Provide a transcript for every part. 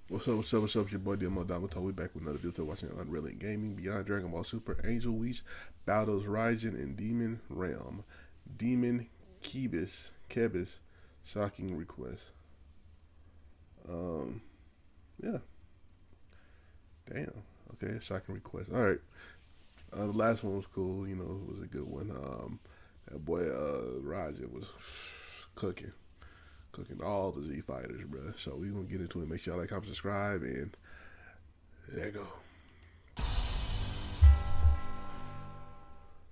What's up, what's up, what's up? It's your boy Domuto. We back with another video watching UnrealEntGaming Beyond Dragon Ball Super Angel Whis battles Raijin in Demon Realm. Demon Kebis shocking request. Yeah. Damn. Okay, shocking request. Alright. The last one was cool, you know, it was a good one. That boy Raijin was cooking. Cooking all the Z fighters, bro. So we gonna get into it. Make sure y'all like, comment, subscribe, and there you go.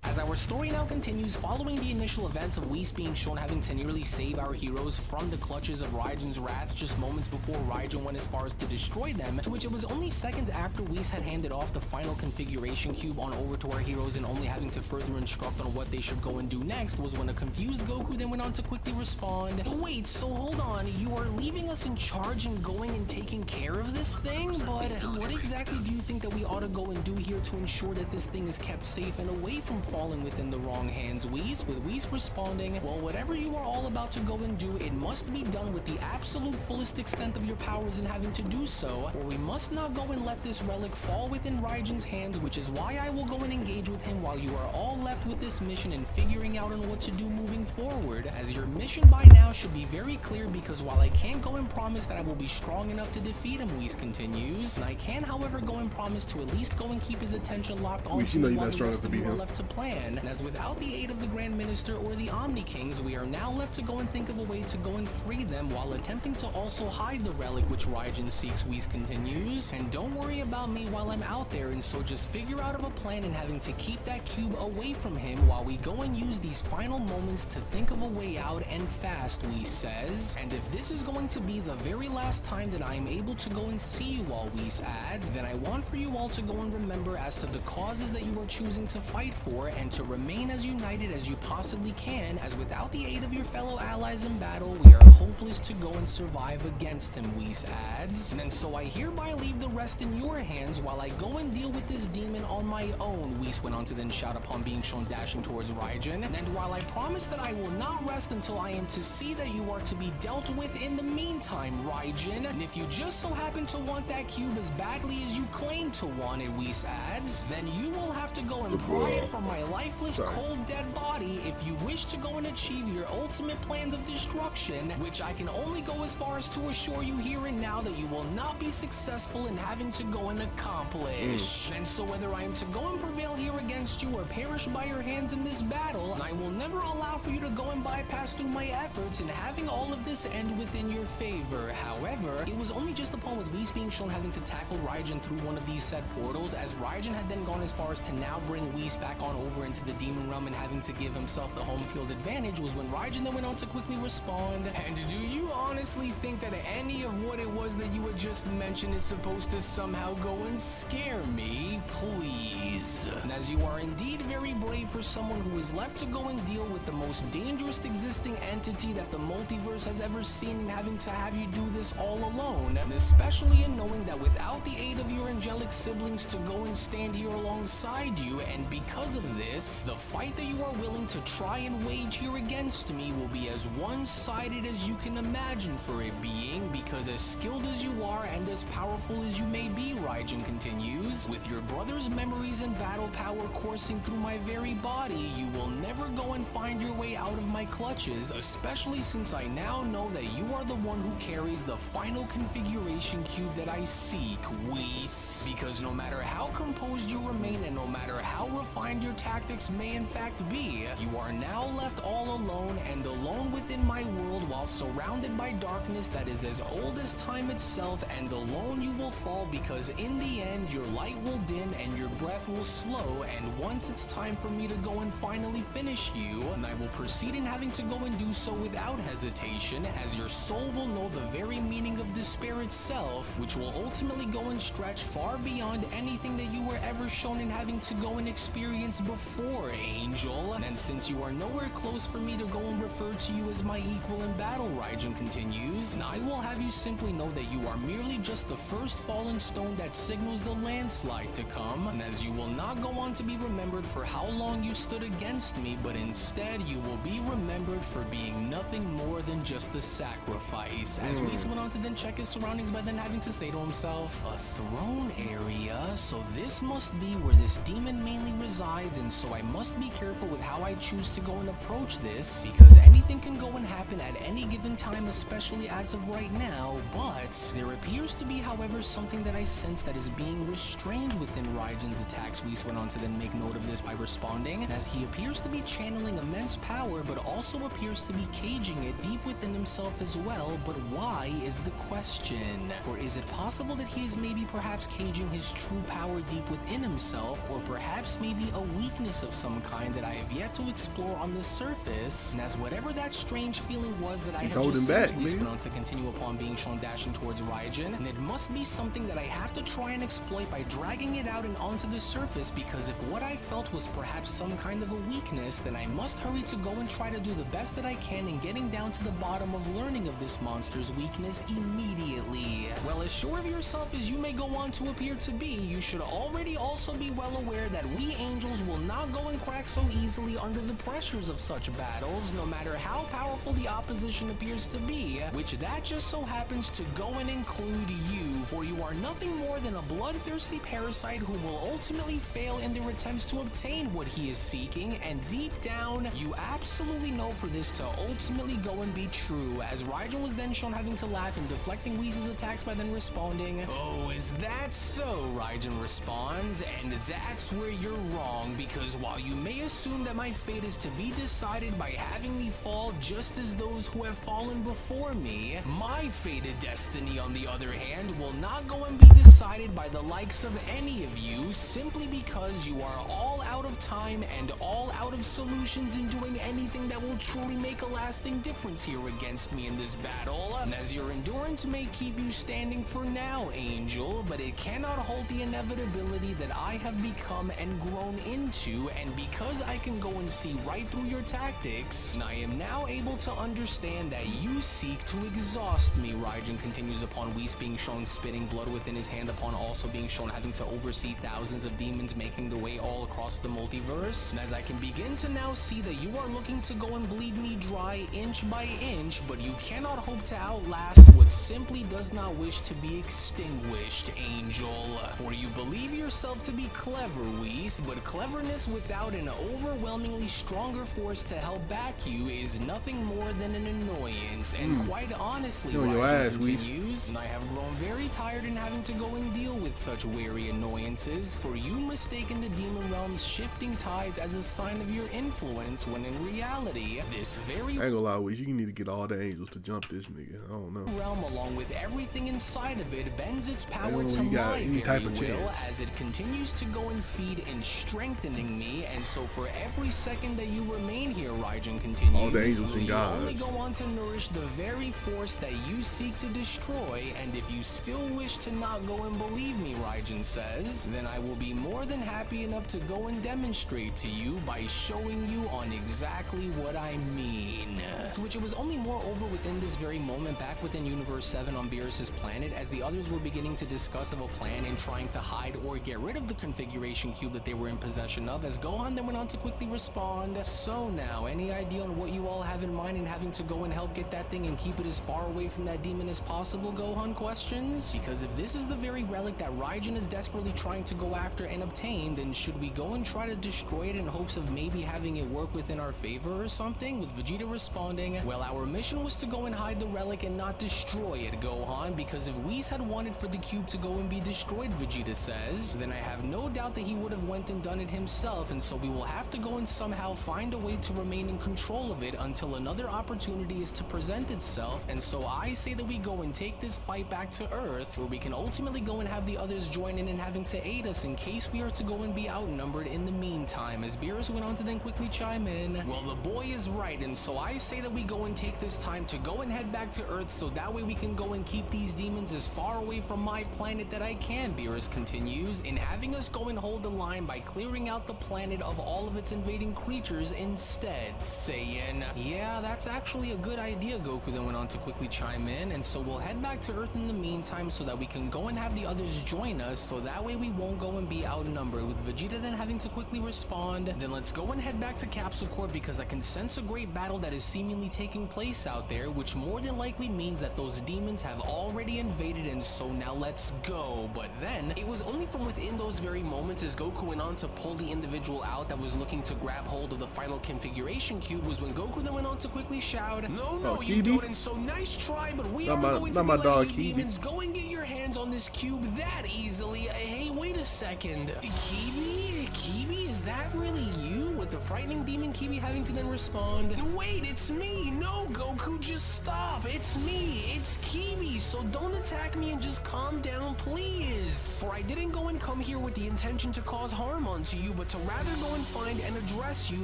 As our story now continues, following the initial events of Whis being shown having to nearly save our heroes from the clutches of Raijin's wrath just moments before Raijin went as far as to destroy them, to which it was only seconds after Whis had handed off the final configuration cube on over to our heroes and only having to further instruct on what they should go and do next, was when a confused Goku then went on to quickly respond, "Wait, so hold on, you are leaving us in charge and going and taking care of this thing? But what exactly do you think that we ought to go and do here to ensure that this thing is kept safe and away from falling within the wrong hands, Whis?" With Whis responding, "Well, whatever you are all about to go and do, it must be done with the absolute fullest extent of your powers in having to do so, for we must not go and let this relic fall within Raijin's hands, which is why I will go and engage with him while you are all left with this mission and figuring out on what to do moving forward, as your mission by now should be very clear, because while I can't go and promise that I will be strong enough to defeat him," Whis continues, "and I can, however, go and promise to at least go and keep his attention locked on to me while the rest of you are left to plan. And as without the aid of the Grand Minister or the Omni Kings, we are now left to go and think of a way to go and free them while attempting to also hide the relic which Raijin seeks," Whis continues, "and don't worry about me while I'm out there, and so just figure out of a plan in having to keep that cube away from him while we go and use these final moments to think of a way out, and fast," Whis says, "and if this is going to be the very last time that I am able to go and see you all," Whis adds, "then I want for you all to go and remember as to the causes that you are choosing to fight for, and to remain as united as you possibly can, as without the aid of your fellow allies in battle, we are hopeless to go and survive against him," Whis adds, "and so I hereby leave the rest in your hands while I go and deal with this demon on my own," Whis went on to then shout upon being shown dashing towards Raijin, "and while I promise that I will not rest until I am to see that you are to be dealt with in the meantime, Raijin, and if you just so happen to want that cube as badly as you claim to want it," Whis adds, "then you will have to go and pry it from my lifeless, cold, dead body if you wish to go and achieve your ultimate plans of destruction, which I can only go as far as to assure you here and now that you will not be successful in having to go and accomplish. And so whether I am to go and prevail here against you or perish by your hands in this battle, I will never allow for you to go and bypass through my efforts in having all of this end within your favor." However, it was only just upon with Whis being shown having to tackle Raijin through one of these said portals, as Raijin had then gone as far as to now bring Whis back on over into the Demon Realm and having to give himself the home field advantage, was when Raijin then went on to quickly respond, "And do you honestly think that any of what it was that you had just mentioned is supposed to somehow go and scare me? Please. And as you are indeed very brave for someone who is left to go and deal with the most dangerous existing entity that the multiverse has ever seen, and having to have you do this all alone, and especially in knowing that without the aid of your angelic siblings to go and stand here alongside you, and because of this, the fight that you are willing to try and wage here against me will be as one-sided as you can imagine for it being, because as skilled as you are and as powerful as you may be," Raijin continues, "with your brother's memories and battle power coursing through my very body, you will never go and find your way out of my clutches, especially since I now know that you are the one who carries the final configuration cube that I seek, Whis. Because no matter how composed you remain and no matter how refined your tactics may in fact be, you are now left all alone and alone within my world while surrounded by darkness that is as old as time itself, and alone you will fall because in the end your light will dim and your breath will slow, and once it's time for me to go and finally finish you, and I will proceed in having to go and do so without hesitation, as your soul will know the very meaning of despair itself, which will ultimately go and stretch far beyond anything that you were ever shown in having to go and experience before. before, Angel. And since you are nowhere close for me to go and refer to you as my equal in battle, Raijin continues, I will have you simply know that you are merely just the first fallen stone that signals the landslide to come, and as you will not go on to be remembered for how long you stood against me, but instead you will be remembered for being nothing more than just a sacrifice. As Whis went on to then check his surroundings by then having to say to himself, a throne area? So this must be where this demon mainly resides, and so I must be careful with how I choose to go and approach this, because anything can go and happen at any given time, especially as of right now. But there appears to be, however, something that I sense that is being restrained within Raijin's attacks. Whis went on to then make note of this by responding, as he appears to be channeling immense power, but also appears to be caging it deep within himself as well. But why is the question? For is it possible that he is maybe perhaps caging his true power deep within himself, or perhaps maybe a weakness of some kind that I have yet to explore on the surface? And as whatever that strange feeling was that I had just sensed, Whis went on to continue upon being shown dashing towards Raijin, and it must be something that I have to try and exploit by dragging it out and onto the surface, because if what I felt was perhaps some kind of a weakness, then I must hurry to go and try to do the best that I can in getting down to the bottom of learning of this monster's weakness immediately. Well, as sure of yourself as you may go on to appear to be, you should already also be well aware that we angels will not go and crack so easily under the pressures of such battles, no matter how powerful the opposition appears to be, which that just so happens to go and include you, for you are nothing more than a bloodthirsty parasite who will ultimately fail in their attempts to obtain what he is seeking, and deep down, you absolutely know for this to ultimately go and be true, as Raijin was then shown having to laugh and deflecting Whis' attacks by then responding, "Oh, is that so?" Raijin responds, "and that's where you're wrong, because while you may assume that my fate is to be decided by having me fall just as those who have fallen before me, my fated destiny, on the other hand, will not go and be decided by the likes of any of you, simply because you are all out of time and all out of solutions in doing anything that will truly make a lasting difference here against me in this battle. And as your endurance may keep you standing for now, Angel, but it cannot hold the inevitability that I have become and grown into, and because I can go and see right through your tactics, I am now able to understand that you seek to exhaust me." Raijin continues upon Whis being shown spitting blood within his hand, upon also being shown having to oversee thousands of demons making the way all across the multiverse. And as I can begin to now see that you are looking to go and bleed me dry inch by inch, but you cannot hope to outlast what simply does not wish to be extinguished, Angel. For you believe yourself to be clever, Whis, but cleverness without an overwhelmingly stronger force to help back you is nothing more than an annoyance. And quite honestly, Raijin continues, I have grown very tired in having to go and deal with such weary annoyances, for you mistaken the demon realm's shifting tides as a sign of your influence, when in reality, this very I ain't gonna lie with you, need to get all the angels to jump this nigga. I don't know. realm, along with everything inside of it, bends its power to my very will, as it continues to go and feed in strengthening me. And so for every second that you remain here, Raijin continues, all the angels and gods only go on to nourish the very force that you seek to destroy. And if you still wish to not go and believe me, Raijin says, then I will be more than happy enough to go and demonstrate to you by showing you on exactly what I mean. To which it was only moreover within this very moment back within Universe 7 on Beerus' planet, as the others were beginning to discuss of a plan in trying to hide or get rid of the configuration cube that they were in possession of, as Gohan then went on to quickly respond, "So now, any idea on what you all have in mind in having to go and help get that thing and keep it as far away from that demon as possible?" Gohan questions. Because if this is the very relic that Raijin is desperately trying to go after and obtain, then should we go and try to destroy it in hopes of maybe having it work within our favor or something? With Vegeta responding, "Well, our mission was to go and hide the relic and not destroy it, Gohan, because if Whis had wanted for the cube to go and be destroyed," Vegeta says, "then I have no doubt that he would have went and done it himself, and so we will have to go and somehow find a way to remain in control of it until another opportunity is to present itself. And so I say that we go and take this fight back to Earth, where we can ultimately go and have the others join in having to aid us in case we are to go and be outnumbered in the meantime." As Beerus went on to then quickly chime in, "Well, the boy is right, and so I say that we go and take this time to go and head back to Earth, so that way we can go and keep these demons as far away from my planet that I can," Beerus continues, "in having us go and hold the line by clearing out the planet of all of its invading creatures instead, saying, "Yeah, that's actually a good idea," Goku then went on to quickly chime in, "and so we'll head back to Earth in the meantime so that we can go and have the others join us, so that way we won't go and be outnumbered," with Vegeta then having to quickly respond, "Then let's go and head back to Capsule Corp because I can sense a great battle that is seemingly taking place out there, which more than likely means that those demons have already invaded, and so now let's go." But then, it was only from within those very moments as Goku went on to pull the individual out that was looking to grab hold of the final configuration cube was when Goku then went on to quickly shout, "No, you don't, and so nice try, but we aren't going to be letting you demons go and get your hands on this cube that easily. Hey, wait a second. Kebi, is that really you?" With the frightening demon Kebi having to then respond, "Wait, it's me. No, Goku, just stop. It's me. It's Kebi. So don't attack me and just calm down, please. For I didn't go and come here with the intention to cause harm onto you, but to rather go and find and address you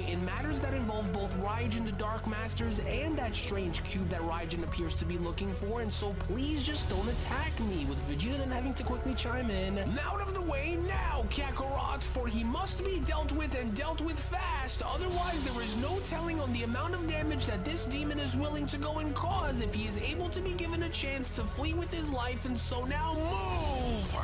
in matters that involve both Raijin, the Dark Masters, and that strange cube that Raijin appears to be looking for, and so please just don't attack me," with Vegeta then having to quickly chime in, "Out of the way now, Kakarot, for he must be dealt with and dealt with fast. Otherwise, there is no telling on the amount of damage that this demon is willing to go and cause if he is able to be given a chance to flee with his life, and so now move."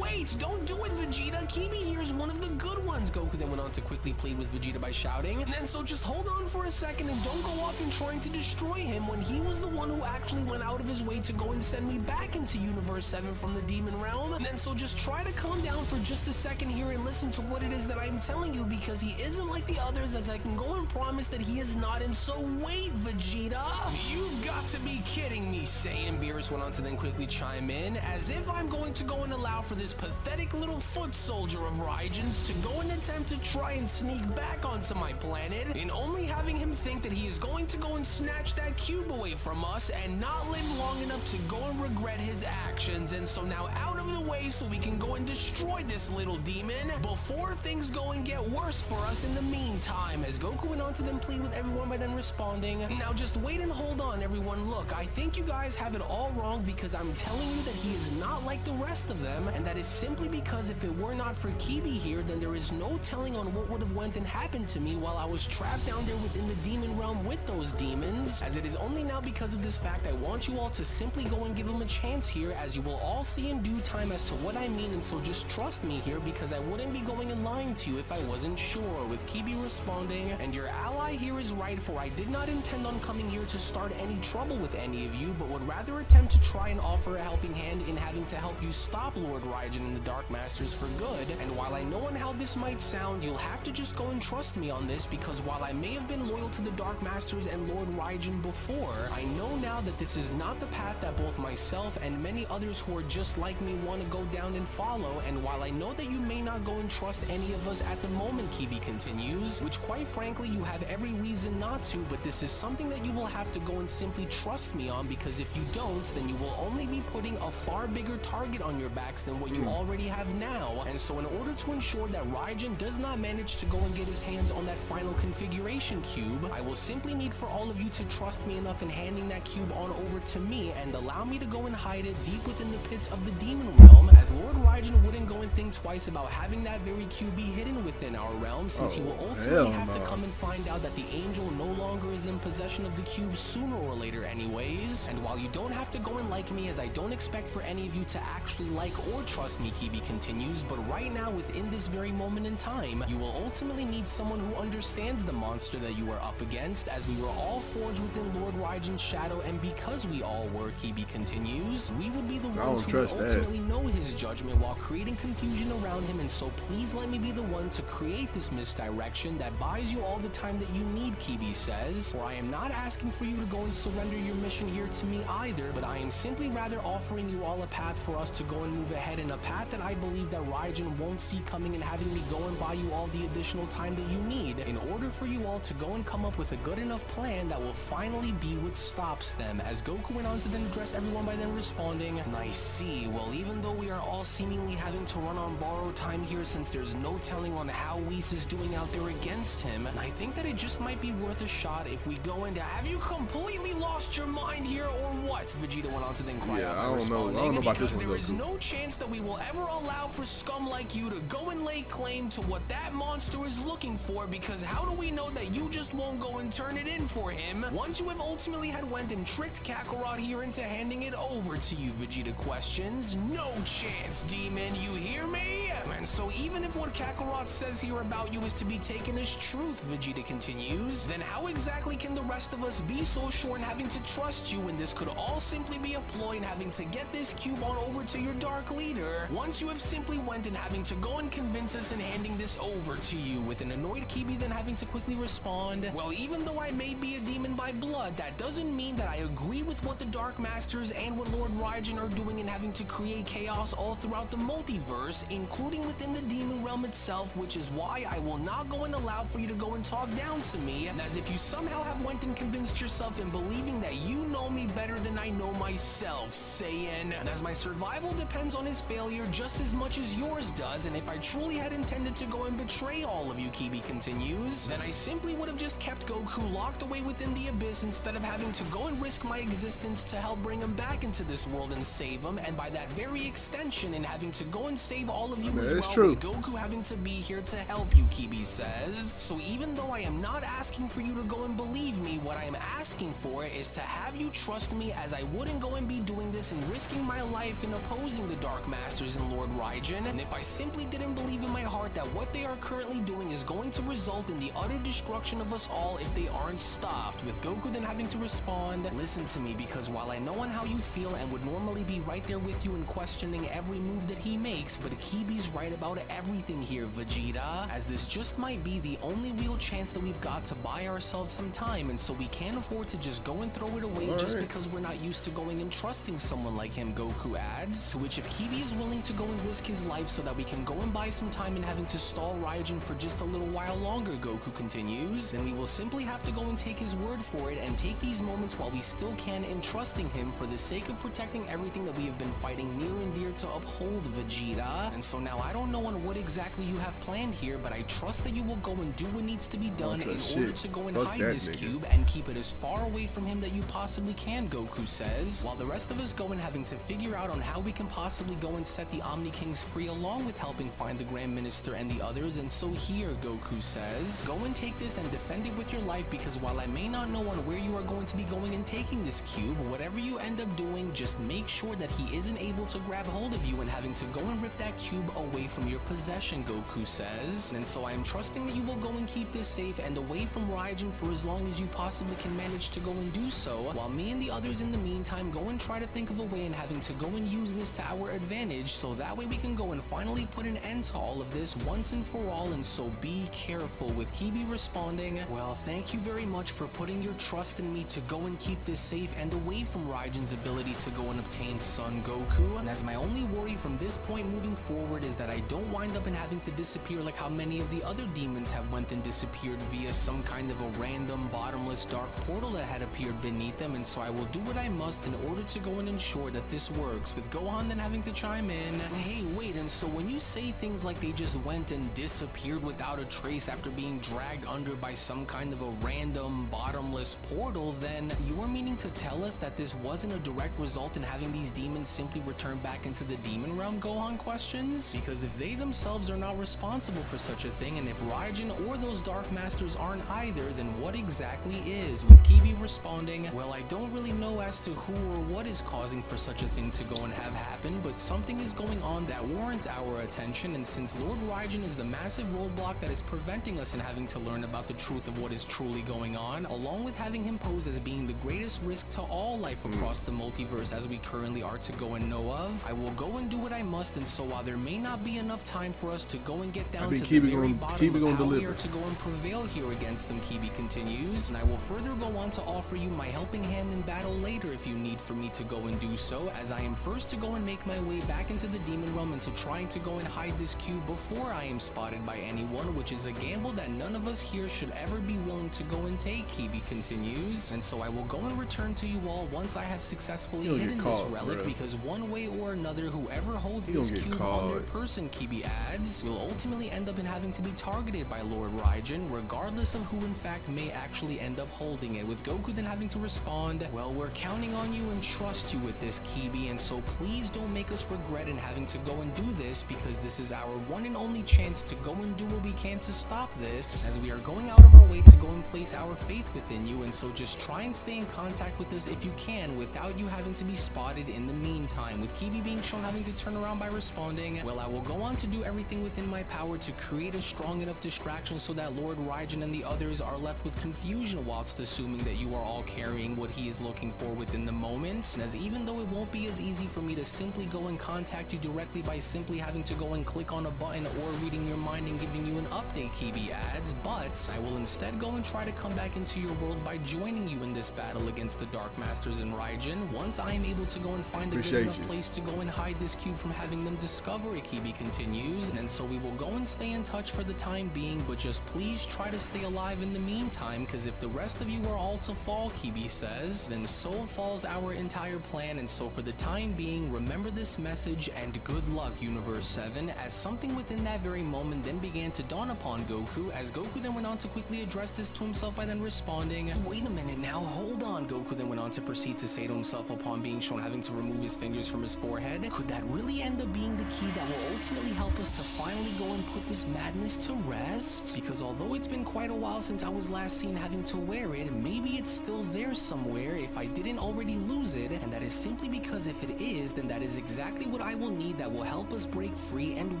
"Wait, don't do it, Vegeta. Kebi here is one of the good ones," Goku then went on to quickly plead with Vegeta by shouting, "And so just hold on for a second and don't go off and trying to destroy him when he was the one who actually went out of his way to go and send me back into Universe 7 from the Demon Realm. And so just try to calm down for just a second here and listen to what it is that I'm telling you, because he isn't like the others, as I can go and promise that he is not. And so wait, Vegeta." "You've got to be kidding me," Saiyan Beerus went on to then quickly chime in, "as if I'm going to go and allow for this pathetic little foot soldier of Raijin's to go and attempt to try and sneak back onto my planet, and only having him think that he is going to go and snatch that cube away from us and not live long enough to go and regret his actions. And so now out of the way so we can go and destroy this little demon before things go and get worse for us in the meantime," as Goku went on to then plead with everyone by then responding, "Now just wait and hold on, everyone. Look, I think you guys have it all wrong, because I'm telling you that he is not like the rest of them, and that is simply because if it were not for Kebi here, then there is no telling on what would have went and happened to me while I was trapped down there within the demon realm with those demons, as it is only now because of this fact I want you all to simply go and give him a chance here, as you will all see in due time as to what I mean, and so just trust me here, because I wouldn't be going and lying to you if I wasn't sure," with Kebi responding, "And your ally here is right, for I did not intend on coming here to start any trouble with any of you, but would rather attempt to try and offer a helping hand in having to help you stop Lord Raijin and the Dark Masters for good. And while I know on how this might sound, you'll have to just go and trust me on this, because while I may have been loyal to the Dark Masters and Lord Raijin before, I know now that this is not the path that both myself and many others who are just like me want to go down and follow. And while I know that you may not go and trust any of us at the moment," Kebi continues, "which quite frankly you have every reason not to, but this is something that you will have to go and simply trust me on, because if you don't, then you will only be putting a far bigger target on your backs than what you already have now. And so in order to ensure that Raijin does not manage to go and get his hands on that final configuration cube, I will simply need for all of you to trust me enough in handing that cube on over to me, and allow me to go and hide it deep within the pits of the demon realm, as Lord Raijin wouldn't go and think twice about having that very cube be hidden within our realm, since he will ultimately have to come and find out that the angel no longer is in possession of the cube sooner or later anyways. And while you don't have to go and like me, as I don't expect for any of you to actually like or trust me," Kebi continues, "but right now within this very moment in time, you will ultimately need someone who understands the monster that you are up against, as we were all forged within Lord Raijin's shadow, and because we all were," Kebi continues, "we would be the ones who would ultimately know his judgment while creating confusion around him, and so please let me be the one to create this misdirection that buys you all the time that you need," Kebi says, "for I am not asking for you to go and surrender your mission here to me either, but I am simply rather offering you all a path for us to go and move ahead, in a path that I believe that Raijin won't see coming, and having me go and buy you all the additional time that you need in order for you all to go and come up with a good enough plan that will finally be what stops them," as Goku went on to then address everyone by then responding, "I see. Well, even though we are all seemingly having to run on borrowed time here, since there's no telling on how Whis is doing out there against him, I think that it just might be worth a shot if we go into—" "Have you completely lost your mind here, or what?" Vegeta went on to then cry out by responding, "because there is no chance that we will ever allow for scum like you to go go and lay claim to what that monster is looking for, because how do we know that you just won't go and turn it in for him once you have ultimately had went and tricked Kakarot here into handing it over to you? Vegeta questions. No chance, demon, you hear me? And so even if what Kakarot says here about you is to be taken as truth, Vegeta continues, then how exactly can the rest of us be so sure in having to trust you when this could all simply be a ploy in having to get this cube on over to your dark leader once you have simply went and having to go and convince us in handing this over to you? With an annoyed Kebi then having to quickly respond, well, even though I may be a demon by blood, that doesn't mean that I agree with what the Dark Masters and what Lord Raijin are doing in having to create chaos all throughout the multiverse, including within the demon realm itself, which is why I will not go and allow for you to go and talk down to me, as if you somehow have went and convinced yourself in believing that you know me better than I know myself, Saiyan. And as my survival depends on his failure just as much as yours does, and if I truly had intended to go and betray all of you, Kebi continues, then I simply would have just kept Goku locked away within the abyss instead of having to go and risk my existence to help bring him back into this world and save him, and by that very extension in having to go and save all of you as well, with Goku having to be here to help you, Kebi says. So even though I am not asking for you to go and believe me, what I am asking for is to have you trust me, as I wouldn't go and be doing this and risking my life in opposing the Dark Masters and Lord Raijin, and if I simply didn't believe in my heart that what they are currently doing is going to result in the utter destruction of us all if they aren't stopped, with Goku then having to respond, listen to me, because while I know on how you feel and would normally be right there with you and questioning every move that he makes, but Kebi's right about everything here, Vegeta, as this just might be the only real chance that we've got to buy ourselves some time, and so we can't afford to just go and throw it away just because we're not used to going and trusting someone like him, Goku adds, to which if Kebi is willing to go and risk his life so that we can go and buy some time in having to stall Raijin for just a little while longer, Goku continues, then we will simply have to go and take his word for it and take these moments while we still can in trusting him for the sake of protecting everything that we have been fighting near and dear to uphold, Vegeta. And so now I don't know on what exactly you have planned here, but I trust that you will go and do what needs to be done in order to go and hide this cube and keep it as far away from him that you possibly can, Goku says, while the rest of us go and having to figure out on how we can possibly go and set the Omni Kings free, along with helping find the Grand Minister and the others. And so here, Goku says, go and take this and defend it with your life, because while I may not know on where you are going to be going and taking this cube, whatever you end up doing, just make sure that he isn't able to grab hold of you and having to go and rip that cube away from your possession, Goku says. And so I am trusting that you will go and keep this safe and away from Raijin for as long as you possibly can manage to go and do so, while me and the others in the meantime go and try to think of a way in having to go and use this to our advantage, so that way we can go and finally put an end to all of this once and for all. And so be careful, with Kebi responding, well, thank you very much for putting your trust in me to go and keep this safe and away from Raijin's ability to go and obtain Son Goku. And as my only worry from this point moving forward is that I don't wind up in having to disappear like how many of the other demons have went and disappeared via some kind of a random bottomless dark portal that had appeared beneath them. And so I will do what I must in order to go and ensure that this works, with Gohan then having to chime in, hey wait, and so when you say things like they just went and disappeared without a trace after being dragged under by some kind of a random bottomless portal, then you are meaning to tell us that this wasn't a direct result in having these demons simply return back into the demon realm, Gohan questions? Because if they themselves are not responsible for such a thing, and if Raijin or those Dark Masters aren't either, then what exactly is? With Kebi responding, well, I don't really know as to who or what is causing for such a thing to go and have happen, but something is going on that warrants our attention, and since Lord Raijin is the massive roadblock that is preventing us in having to learn about the truth of what is truly going on, along with having him pose as being the greatest risk to all life across the multiverse as we currently are to go and know of, I will go and do what I must. And so while there may not be enough time for us to go and get down to the very bottom of how we are to go and prevail here against them, Kebi continues, and I will further go on to offer you my helping hand in battle later if you need for me to go and do so, as I am first to go and make my way back into the demon realm into trying to go and hide this cube before I am spotted by anyone, which is a gamble that none of us here should ever be willing to go and take, Kebi continues. And so I will go and return to you all once I have successfully hidden this relic, because one way or another, whoever holds this cube on their person, Kebi adds, will ultimately end up in having to be targeted by Lord Raijin, regardless of who in fact may actually end up holding it, with Goku then having to respond, well, we're counting on you and trust you with this, Kebi, and so please don't make us regret in having to go and do this, because this is is our one and only chance to go and do what we can to stop this, as we are going out of our way to go and place our faith within you, and so just try and stay in contact with us if you can without you having to be spotted in the meantime. With Kebi being shown having to turn around by responding, well, I will go on to do everything within my power to create a strong enough distraction so that Lord Raijin and the others are left with confusion whilst assuming that you are all carrying what he is looking for within the moment, as even though it won't be as easy for me to simply go and contact you directly by simply having to go and click on a button or reading your mind and giving you an update, Kebi adds, but I will instead go and try to come back into your world by joining you in this battle against the Dark Masters and Raijin once I am able to go and find a good enough place to go and hide this cube from having them discover it, Kebi continues, and so we will go and stay in touch for the time being, but just please try to stay alive in the meantime, because if the rest of you are all to fall, Kebi says, then so falls our entire plan, and so for the time being, remember this message and good luck, Universe 7, as something within that very moment then began to dawn upon Goku, as Goku then went on to quickly address this to himself by then responding, wait a minute now, hold on. Goku then went on to proceed to say to himself upon being shown having to remove his fingers from his forehead, could that really end up being the key that will ultimately help us to finally go and put this madness to rest? Because although it's been quite a while since I was last seen having to wear it, maybe it's still there somewhere if I didn't already lose it, and that is simply because if it is, then that is exactly what I will need that will help us break free and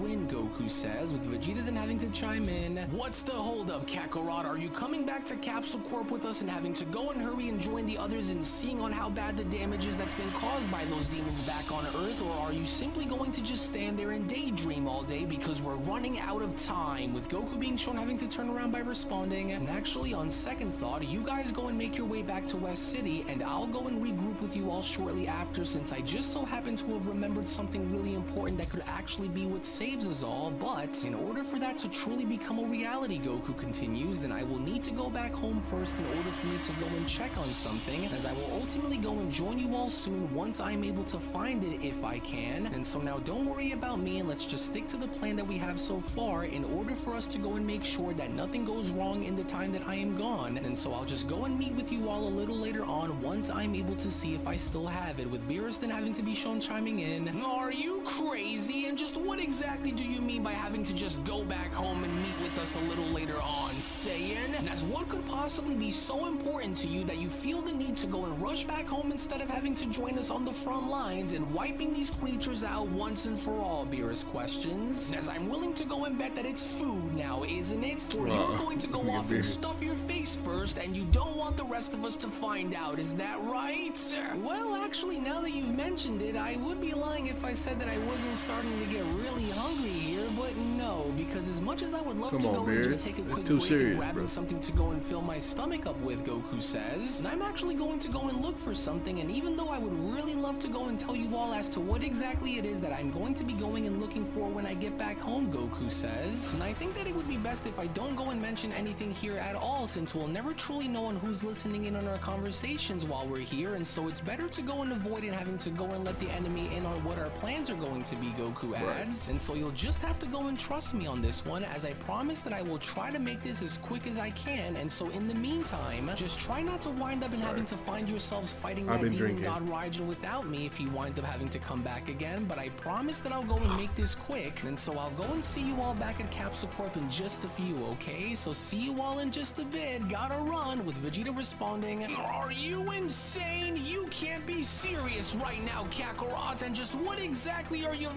win, Goku says, with Vegeta then having to chime in, what's the holdup, Kakarot? Are you coming back to Capsule Corp with us and having to go and hurry and join the others and seeing on how bad the damage is that's been caused by those demons back on Earth, or are you simply going to just stand there and daydream all day because we're running out of time? With Goku being shown having to turn around by responding, and actually on second thought, you guys go and make your way back to West City and I'll go and regroup with you all shortly after, since I just so happen to have remembered something really important that could actually be what saves us all. But in order for that to truly become a reality, Goku continues, then I will need to go back home first in order for me to go and check on something, as I will ultimately go and join you all soon once I'm able to find it if I can. And so now don't worry about me and let's just stick to the plan that we have so far in order for us to go and make sure that nothing goes wrong in the time that I am gone. And so I'll just go and meet with you all a little later on once I'm able to see if I still have it, with Beerus then having to be shown chiming in, are you crazy? And just what exactly do you mean by having to just go back home and meet with us a little later on, Saiyan? And as what could possibly be so important to you that you feel the need to go and rush back home instead of having to join us on the front lines and wiping these creatures out once and for all, Beerus questions, as I'm willing to go and bet that it's food now, isn't it? For you're going to go off and stuff your face first and you don't want the rest of us to find out, is that right? Well, actually, now that you've mentioned it, I would be lying if I said that I wasn't starting to get really hungry here, but no, because as much as I would love to go and just take a quick break and grabbing something to go and fill my stomach up with, Goku says, I'm actually going to go and look for something, and even though I would really love to go and tell you all as to what exactly it is that I'm going to be going and looking for when I get back home, Goku says, and I think that it would be best if I don't go and mention anything here at all, since we'll never truly know on who's listening in on our conversations while we're here, and so it's better to go and avoid it having to go and let the enemy in on what our plans are going to be, Goku adds, and so you'll just have to go and trust me on this one, as I promise that I will try to make this as quick as I can, and so in the meantime, just try not to wind up and having to find yourselves fighting that demon god Raijin without me if he winds up having to come back again, but I promise that I'll go and make this quick, and so I'll go and see you all back at Capsule Corp in just a few, okay? So see you all in just a bit, gotta run, with Vegeta responding, are you insane? You can't be serious right now, Kakarot, and just what exactly are you...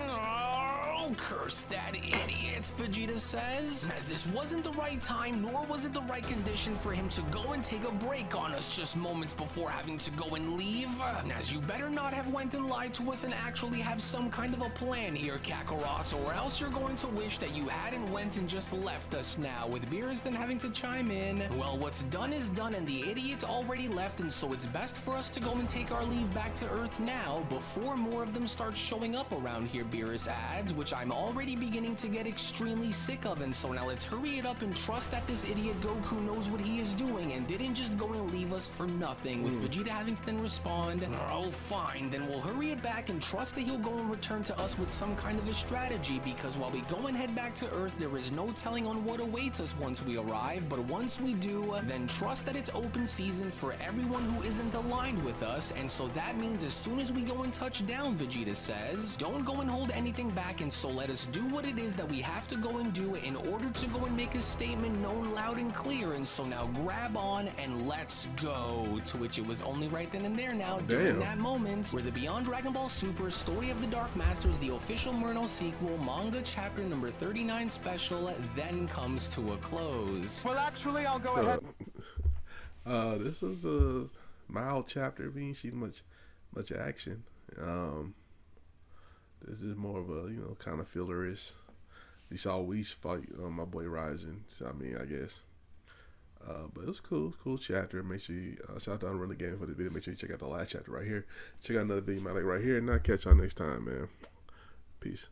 Oh, curse that idiot, Vegeta says, as this wasn't the right time, nor was it the right condition for him to go and take a break on us just moments before having to go and leave. As you better not have went and lied to us and actually have some kind of a plan here, Kakarot, or else you're going to wish that you hadn't went and just left us now, with Beerus then having to chime in, well, what's done is done and the idiot's already left, and so it's best for us to go and take our leave back to Earth now before more of them start showing up around here, Beerus adds, which I'm already beginning to get extremely sick of, and so now let's hurry it up and trust that this idiot Goku knows what he is doing and didn't just go and leave us for nothing, with Vegeta having to then respond, oh fine, then we'll hurry it back and trust that he'll go and return to us with some kind of a strategy, because while we go and head back to Earth, there is no telling on what awaits us once we arrive, but once we do, then trust that it's open season for everyone who isn't aligned with us, and so that means as soon as we go and touch down, Vegeta says, don't go and hold anything back and So let us do what it is that we have to go and do in order to go and make a statement known loud and clear. And so now grab on and let's go. To which it was only right then and there now, during that moment, where the Beyond Dragon Ball Super Story of the Dark Masters, the official Murno sequel, manga chapter number 39 special, then comes to a close. Well, actually, I'll go ahead. This was a mild chapter. We didn't see much action. This is more of a, kind of fillerish. You saw Whis fight my boy Raijin. So, I mean, I guess. But it was cool chapter. Make sure you shout out to UnrealEntGaming for the video. Make sure you check out the last chapter right here. Check out another video right here. And I'll catch y'all next time, man. Peace.